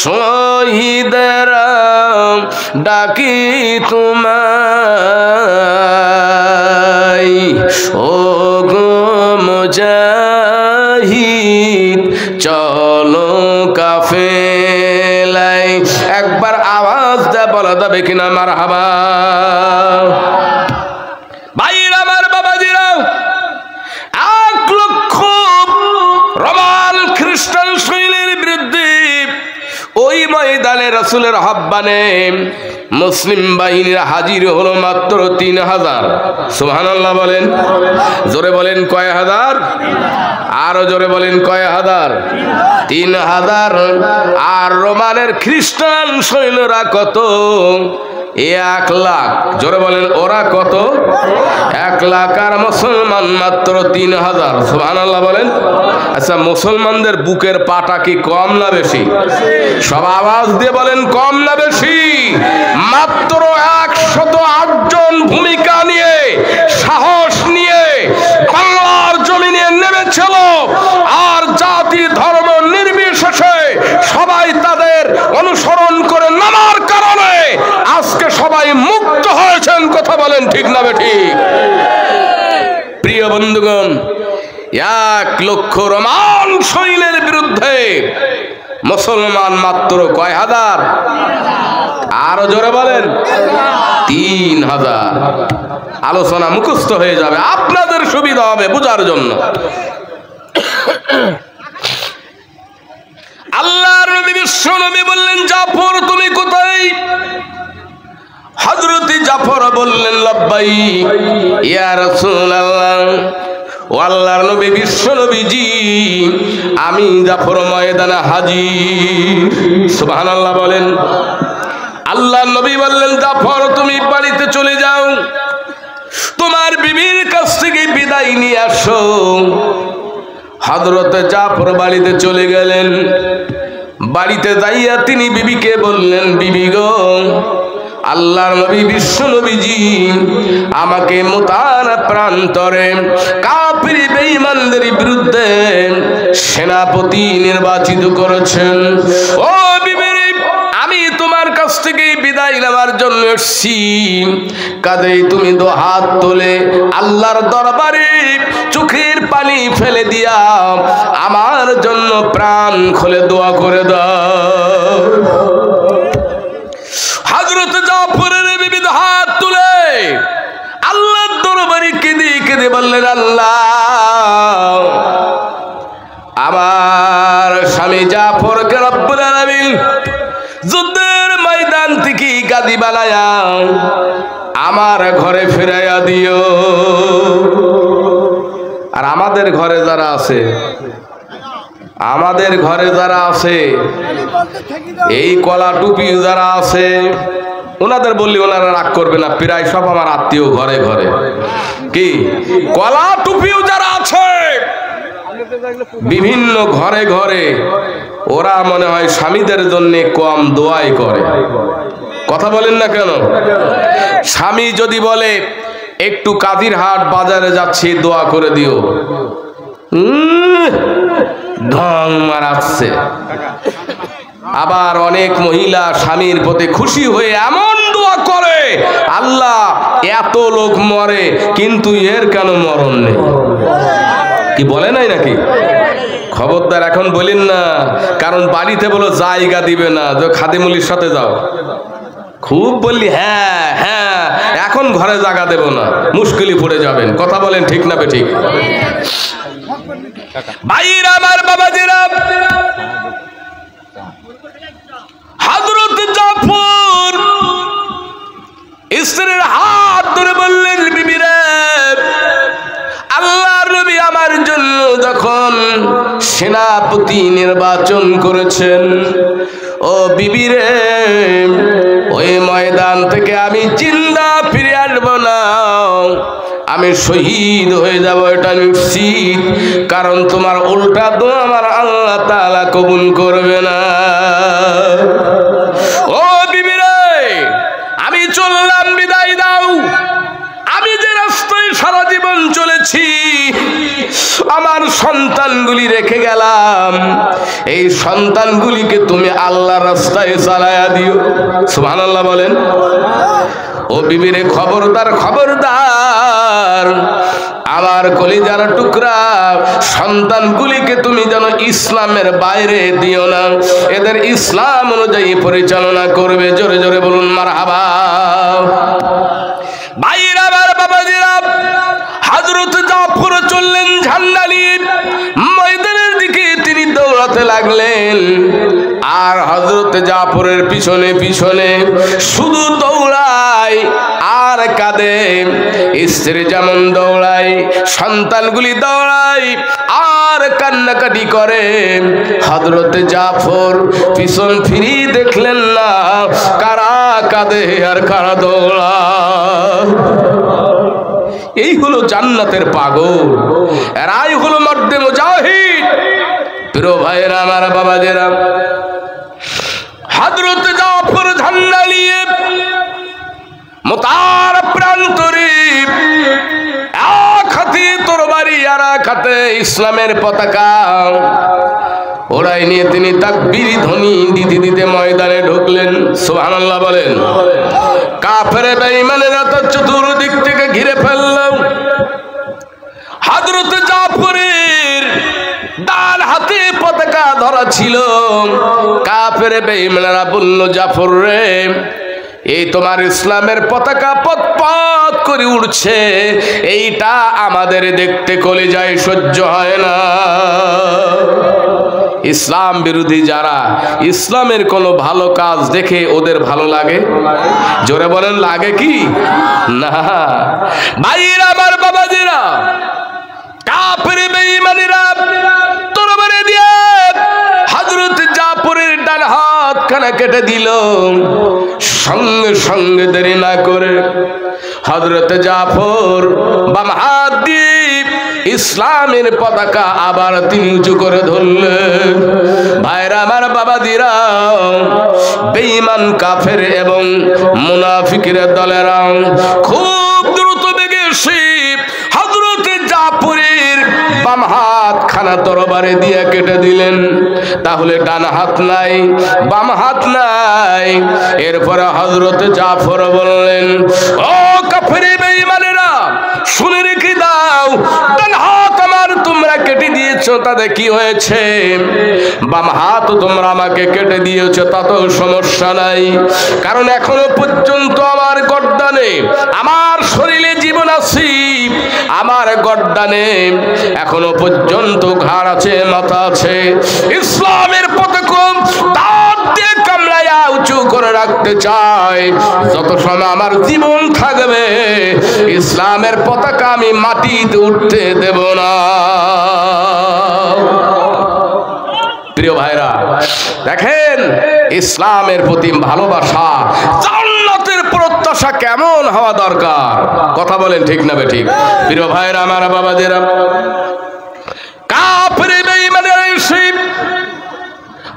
শহীদরা ডাকি তোমায়, ও গো মুজাহিদ চলো কাফেলায়। একবার আওয়াজ দে বলা যাবে কিনা মারহাবা? ভাইরা আমার বাবাজিরা, 1 লক্ষ রোমান খ্রিস্টান সৈন্যের বিরুদ্ধে ওই ময়দানে রাসূলের আহ্বানে মুসলিম বাহিনীর হাজির হলো মাত্র 3000। সুবহানাল্লাহ বলেন। জোরে বলেন কয় হাজার? আরো জোরে বলেন কয় হাজার? 3000। আর রোমানের খ্রিস্টান সৈন্যরা কত? 1 লাখ। জোরে বলেন ওরা কত? 1 লাখ। আর মুসলমান মাত্র 3000। সুবহানাল্লাহ বলেন। আচ্ছা, মুসলমানদের বুকের পাটা কি কম না বেশি? সব আওয়াজ দিয়ে বলেন, কম না বেশি? মাত্র 108 জন ভূমিকা নিয়ে, সাহস নিয়ে বাংলার জমিনে নেমেছিল। আর জাতি ধর্ম নির্বিশেষে সবাই তাদের অনুসরণ করে নামার কারণে আজকে সবাই মুক্ত হয়েছেন। কথা বলেন ঠিক না বেঠিক? প্রিয় বন্ধুগণ, 1 লক্ষ রোমান সৈন্যের বিরুদ্ধে মুসলমান মাত্র কয় হাজার? আরো জোরে বলেন, 3000। আলোচনা মুখস্থ হয়ে যাবে, আপনাদের সুবিধা হবে বুঝার জন্য। আল্লাহর নবী বিশ্ব নবী বললেন, জাফর তুমি কোথায়? হযরত জাফর বললেন, লাব্বাইক ইয়া রাসূলুল্লাহ। ও আল্লাহর নবী বিশ্ব নবীজি, আমি জাফর ময়দানে হাজির। সুবহানাল্লাহ বলেন। আল্লাহর নবী বললেন, জাফর তুমি বাড়িতে চলে যাও, তোমার বিবির কাছ থেকে বিদায় নিয়ে আসো। হযরত জাফর বাড়িতে চলে গেলেন। বাড়িতে যাইয়া তিনি বিবিকে বললেন, বিবি গো, আল্লাহর নবী বিশ্ব নবীজি আমাকে মুতার প্রান্তরে কাফির বেঈমানদের বিরুদ্ধে সেনাপতি নির্বাচিত করেছেন। ও বিবি, আমি তোমার কাছ থেকে বিদায় নেওয়ার জন্য এসেছি। কাঁধে তুমি 2 হাত তুলে আল্লাহর দরবারে চোখের পানি ফেলে দিয়া আমার জন্য প্রাণ খুলে দোয়া করে দাও। হযরত জাফরের বিবি 2 হাত তুলে আল্লাহর দরবারে কেঁদে কেঁদে বললেন, আল্লাহ, আমার স্বামী জাফরকে রব্বুল আলামিন যুদ্ধের ময়দান থেকে গাদি বানায়া আমার ঘরে ফিরাইয়া দিও। আর আমাদের ঘরে যারা আছে, আমাদের ঘরে যারা আছে, এই কলা টুপি যারা আছে, ওনাদের বললি ওনারা রাগ করবে না, প্রায় সব আমার আত্মীয় ঘরে ঘরে। কি কলা টুপিও যারা আছে বিভিন্ন ঘরে ঘরে, ওরা মনে হয় স্বামীদের জন্য কম দোয়াই করে। কথা বলেন না কেন? স্বামী যদি বলে একটু কাদিরহাট বাজারে যাচ্ছি, দোয়া করে দিও, ঢং মারাচ্ছে। আবার অনেক মহিলা স্বামীর প্রতি খুশি হয়ে এমন দোয়া করে, আল্লাহ এত লোক মরে কিন্তু এর কেন মরণ নেই? কি বলে নাই নাকি? খবরদার এখন বলেন না, কারণ বাড়িতে বলো জায়গা দিবে না, যে খাদিমুলির সাথে যাও। খুব বললি হ্যাঁ হ্যাঁ, এখন ঘরে জায়গা দেব না, মুশকিলে পড়ে যাবেন। কথা বলেন ঠিক না বেঠিক? ভাইরা আমার, বাবাজিরা, হযরত জাফর স্ত্রীর হাত ধরে বললেন, বিবি রে, আল্লাহর নবী আমার জন্য যখন সেনাপতি নির্বাচন করেছেন, ও বিবি রে, ওই ময়দান থেকে আমি জিন্দা ফিরে আসবো না, আমি শহীদ হয়ে যাব, এটা নিশ্চিত। কারণ তোমার উল্টা দোয়া আমার আল্লাহ তাআলা কবুল করবে না। ও বিবি রে, আমি চললাম, বিদায় দাও। আমি যে রাস্তায় সারা জীবন চলেছি, আমার সন্তানগুলি রেখে গেলাম, এই সন্তানগুলিকে তুমি আল্লাহর রাস্তায় চালায়া দিও। সুবহানাল্লাহ বলেন। ও বিবিরে, খবরদার খবরদার, আমার কলিজার টুকরা সন্তানগুলিকে তুমি যেন ইসলামের বাইরে দিও না, এদের ইসলাম অনুযায়ী পরিচালনা করবে। জোরে জোরে বলুন মারহাবা। ভাইরা আমার, বাবাজিরা, হযরত জাফর চললেন ঝান্ডা নিয়ে ময়দানের দিকে, তিনি দৌড়াতে লাগলেন। আর হযরত জাফরের পিছনে পিছনে শুধু দৌড়ায় আর কাঁদে। স্ত্রী যেমন দৌড়ায়, সন্তানগুলি দৌড়ায় আর কান্নাকাটি করে। হযরত জাফর পিছন ফিরি দেখলেন না, কারা কাঁদে আর কারা দৌড়ায়। এই হলো জান্নাতের পাগল, এরাই হলো মর্দে মুজাহিদ। প্রিয় ভাইয়েরা আমার, বাবাজিরা, হযরত জাফর ঝান্ডা নিয়ে মুতার প্রান্তরে এক হাতে তরবারি আর এক হাতে ইসলামের পতাকা ওড়াই নিয়ে তিনি তাকবীর ধ্বনি দিতে দিতে ময়দানে ঢুকলেন। সুবহানাল্লাহ বলেন। কাফের বেঈমানেরা তো চতুর্দিক থেকে ঘিরে ফেলল। হযরত জাফরের ডান হাতে পতাকা ধরা ছিল। কাফের বেঈমানেরা বলল, জাফর রে, এই তোমার ইসলামের পতাকা পথ পথ করে উড়ছে, এইটা আমাদের দেখতে কলিজায় সহ্য হয় না। ইসলাম বিরোধী যারা, ইসলামের কোনো ভালো কাজ দেখে ওদের ভালো লাগে? জোরে বলেন, লাগে কি না? ভাইরা আমার, বাবাজিরা, কাফের বেঈমানেরা তরবারি দিয়ে হযরত জাফরের ডান হাত খানা কেটে দিল। সঙ্গে সঙ্গে দেরি না করে হযরত জাফর বাম হাত দিয়ে ইসলামের পতাকা আবার তিনি উঁচু করে ধরলেন। ভাইরা আমার, বাবাজিরা, বেঈমান কাফের এবং মুনাফিকের দলেরা খুব দ্রুত বেগে এসে হযরত জাফরের বাম হাত খানা তরবারি দিয়ে কেটে দিলেন। তাহলে ডান হাত নাই, বাম হাত নাই। এরপরে হযরত জাফর বললেন, ও কাফের বেঈমানেরা, শুনে রেখে দাও, ডান হাত আমার তোমরা কেটে দিয়েছো, তাতে কি হয়েছে? বাম হাত তোমরা আমাকে কেটে দিয়েছো, তাতেও সমস্যা নাই। কারণ এখনো পর্যন্ত আমার গর্দানে, আমার শরীরে জীবন আছে, আমার গর্দানে এখনো পর্যন্ত ঘাড় আছে, মাথা আছে। ইসলামের পতাকা দাঁত দিয়ে কামড়ায়া উঁচু করে রাখতে চাই। যত সময় আমার জীবন থাকবে, ইসলামের পতাকা আমি মাটিতে উঠতে দেব না। প্রিয় ভাইরা, দেখেন ইসলামের প্রতি ভালোবাসা, জান্নাতের প্রত্যাশা কেমন হওয়া দরকার। কথা বলেন ঠিক না বেঠিক? প্রিয় ভাইরা আমার, বাবাজিরা, কাফের বেঈমানেরা এসে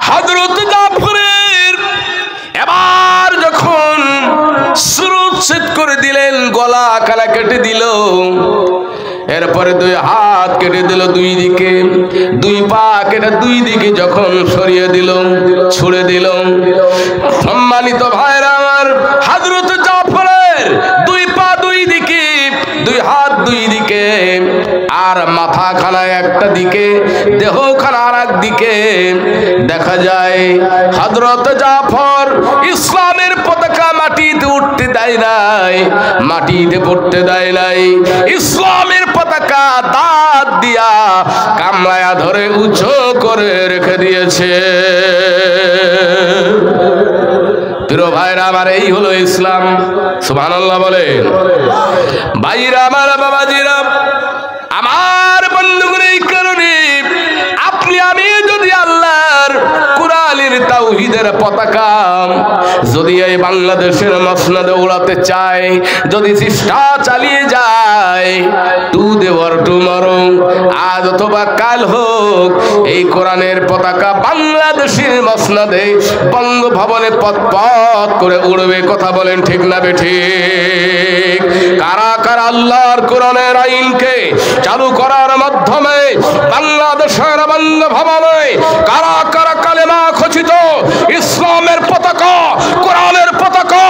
হযরত জাফরের এবার যখন শিরচ্ছেদ করে দিলেন, গলা কালা কেটে দিল, এরপরে দুই হাত কেটে দিল দুই দিকে, দুই পা কেটে দুই দিকে যখন সরিয়ে দিল, ছুড়ে দিল। সম্মানিত ভাইরা আমার, হযরত জাফরের দুই পা দুই দিকে, দুই হাত দুই দিকে, আর মাথা খানা একটা দিকে, দেহ খানা আর এক দিকে। দেখা যায় হযরত জাফর ইসলামের পতাকা মাটিতে উঠতে দেয় নাই, মাটিতে পড়তে দেয় নাই। ইসলামের পতাকা দাঁত দিয়া কামড়ায়া ধরে উঁচু করে রেখে দিয়েছে। প্রিয় ভাইরা আমার, এই হলো ইসলাম। সুবহানাল্লাহ বলেন। ভাইরা আমার, বাবাজিরা আমার, বন্ধুগণ, এই কারণে আপনি আমি যদি আল্লাহর কুরআনের তাওহীদের পতাকা যদি এই বাংলাদেশের মসনদে উড়াতে চায়, যদি চেষ্টা চালিয়ে যায়, টুডে অর টুমরো, আজ অথবা কাল হোক, এই কোরআনের পতাকা বাংলাদেশের মসনদে বঙ্গভবনে পথ পথ করে উড়বে। কথা বলেন ঠিক না বেঠিক? কারা কারা আল্লাহর কোরআনের আইনকে চালু করার মাধ্যমে বাংলাদেশের বঙ্গভবনে কারা কারা কালেমা খচিত ইসলামের পতাকা, কোরআনের পতাকা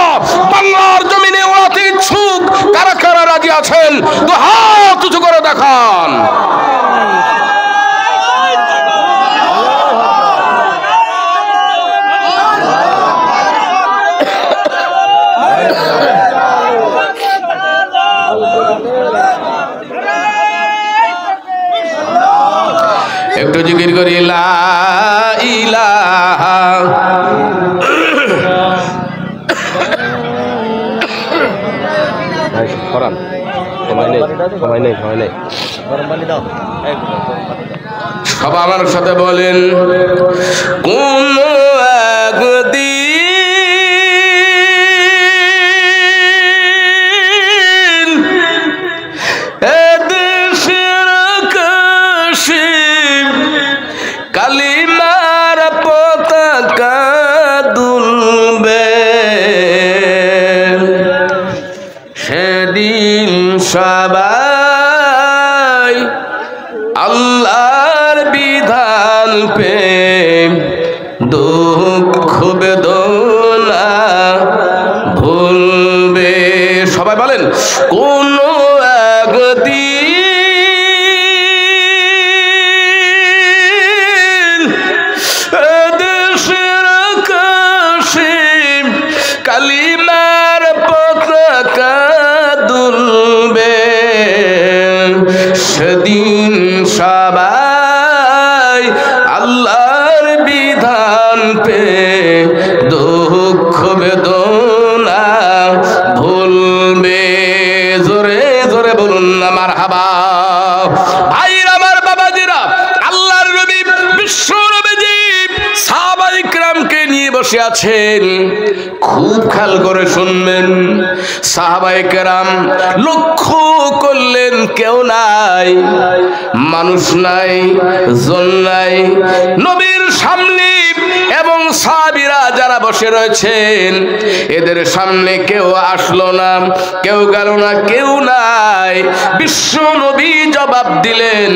বাংলার জমিনে উড়াতে ইচ্ছুক, কারা কারা রাজি আছেন? তো হাত উঁচু করে দেখান। একটু জিকির করি, লা ইলাহা। সব আমার সাথে বলেন, কোন একদিন এদেশের আকাশে কালিমার পতাকা দুলবে, সেদিন সবাই আল্লাহর বিধান পে দুঃখ বেদনা ভুলবে। সবাই বলেন, কোন একদিন দেশের আকাশে কালিমার পতাকা দুলবে, সেদিন সবাই আল্লাহর বিধান পে দুঃখ বেদনা ভুলবে। জোরে জোরে বলুন না মারহাবা। ভাইরা আমার, বাবাজিরা, আল্লাহর নবী বিশ্ব নবীজি সাহাবায়ে কিরামকে নিয়ে বসে আছেন। খুব খেয়াল করে শুনবেন। সাহাবায়ে কেরাম লক্ষ্য করলেন কেউ নাই, মানুষ নাই, জন নাই। নবীর সামনে এবং সাহাবীরা যারা বসে রয়েছেন, এদের সামনে কেউ আসলো না, কেউ গেল না, কেউ নাই। বিশ্ব নবী জবাব দিলেন,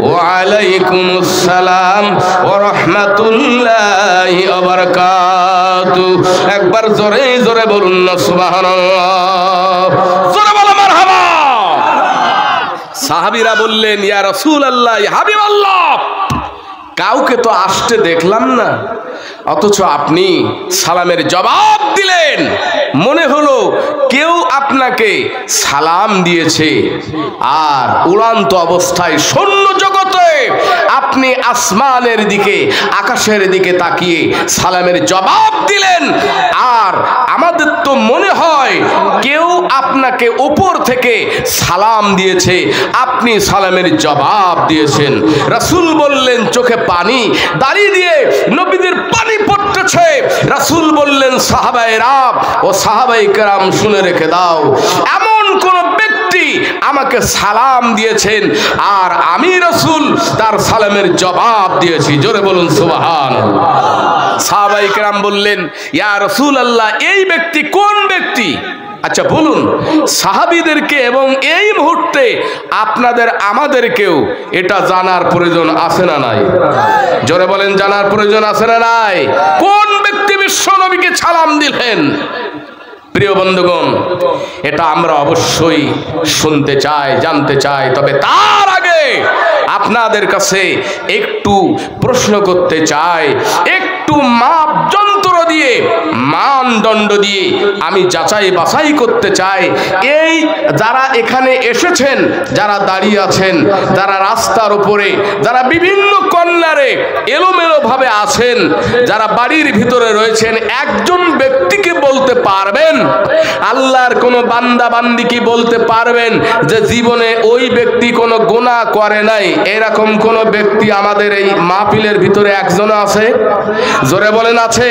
ওয়া আলাইকুমুস সালাম ওয়া রাহমাতুল্লাহি ওয়া বারাকাতুহু। একবার জোরে জোরে বলুন না সুবহানাল্লাহ। জোরে বলো মারহাবা। সাহাবীরা বললেন, ইয়া রাসূলুল্লাহ, ইয়া হাবিবাল্লাহ, কাউকে তো আসতে দেখলাম না, অথচ আপনি সালামের জবাব দিলেন। মনে হলো কেউ আপনাকে সালাম দিয়েছে। আর উড়ান্ত অবস্থায় শূন্য জগতে আপনি আসমানের দিকে, আকাশের দিকে তাকিয়ে সালামের জবাব দিলেন। আর আমাদের তো মনে হয় কেউ আপনাকে উপর থেকে সালাম দিয়েছে, আপনি সালামের জবাব দিয়েছেন। রাসূল বললেন, চোখে পানি, দাঁড়িয়ে দিয়ে নবীদের পানি পড়তেছে। রাসূল বললেন, সাহাবায়েরা ও সাহাবায়ে কেরাম শুনে রেখে দাও, এমন কোন ব্যক্তি আমাকে সালাম দিয়েছেন আর আমি রাসূল তার সালামের জবাব দিয়েছি। জোরে বলুন সুবহানাল্লাহ। সাহাবায়ে কেরাম বললেন, ইয়া রাসূলুল্লাহ, এই ব্যক্তি কোন ব্যক্তি? আচ্ছা বলুন, সাহাবীদেরকে এবং এই মুহূর্তে আপনাদের আমাদেরকেও এটা জানার প্রয়োজন আছে না নাই? জোরে বলেন, জানার প্রয়োজন আছে না নাই? কোন ব্যক্তি বিশ্ব নবীকে সালাম দিলেন? প্রিয় বন্ধুগণ, এটা আমরা অবশ্যই শুনতে চাই, জানতে চাই। তবে তার আগে আপনাদের কাছে একটু প্রশ্ন করতে চাই, একটু মাপযন্ত্র দিয়ে, মানদণ্ড দিয়ে আমি যাচাই বাছাই করতে চাই। এই যারা এখানে এসেছেন, যারা দাঁড়িয়ে আছেন, যারা রাস্তার উপরে, যারা বিভিন্ন কর্নারে এলোমেলো ভাবে আছেন, যারা বাড়ির ভিতরে রয়েছেন, একজন ব্যক্তিকে বলতে পারবেন, আল্লাহর কোন বান্দা বান্দি কি বলতে পারবেন যে জীবনে ওই ব্যক্তি কোনো গুনাহ করে নাই? এরকম কোন ব্যক্তি আমাদের এই মাহফিলের ভিতরে একজন আছে? জোরে বলেন, আছে?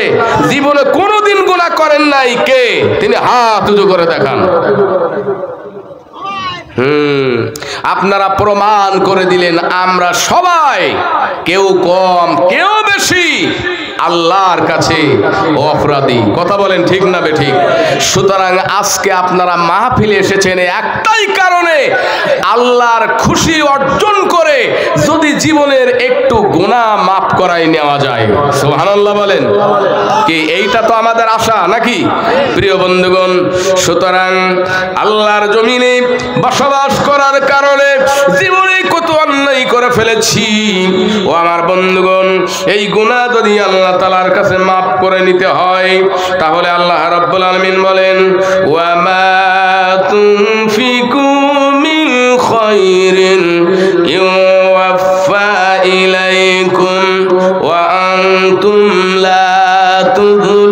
জীবনে কোনোদিন গুনাহ করেন নাই কে? তিনি হাত উঁচু করে দেখান। আপনারা প্রমাণ করে দিলেন আমরা সবাই, কেউ কম কেউ বেশি, আল্লাহর কাছে অপরাধী। কথা বলেন ঠিক না বেঠিক? সুতরাং আজকে আপনারা মাহফিলে এসেছেন একটাই কারণে, আল্লাহর খুশি অর্জন করে যদি জীবনের একটু গুনাহ মাফ করাই নেওয়া যায়। সুবহানাল্লাহ বলেন। কি এইটা তো আমাদের আশা নাকি প্রিয় বন্ধুগণ? সুতরাং আল্লাহর জমিনে বসবাস করার কারণে জীবনে কত অন্যায় করে ফেলেছি। ও আমার বন্ধুগণ, এই গুনাহ যদি আল্লাহ তাআলার কাছে মাফ করে নিতে হয়, তাহলে আল্লাহ রাব্বুল আলামিন বলেন, ওয়া মা তুনফিকু মিন খায়রিন ইউওয়াফা ইলাইকুম ওয়া আনতুম লা তুযলামুন।